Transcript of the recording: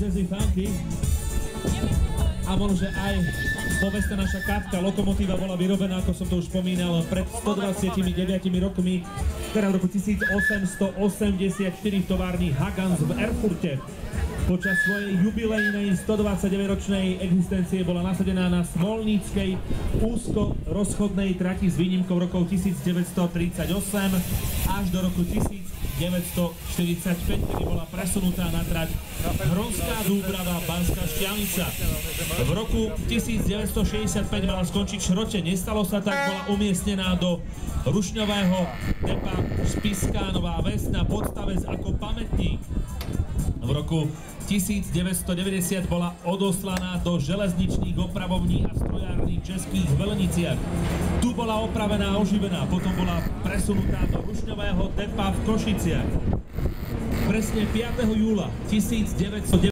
jazzy funky. A možno, že aj povestná naša kapka, lokomotíva bola vyrobená, ako som to už spomínal, pred 129 rokmi, teda v roku 1884 v továrni Hagans v Erfurte. Počas svojej jubilejnej 129-ročnej existencie bola nasadená na smolníckej úzko rozchodnej trati s výnimkou rokov 1938 až do roku 1945, kedy bola presunutá na trať Hronská Dúbrava Banská Štiavnica. V roku 1965 mala skončiť v Šrote, nestalo sa tak, bola umiestnená do rušňového depa Spiská Nová Ves na Podstavec ako pamätník. V roku 1990 bola odoslaná do železničných opravovní a strojární v Českých Velniciach. Tu bola opravená a oživená, potom bola presunutá do rušňového depa v Košiciach. Presne 5. júla 1990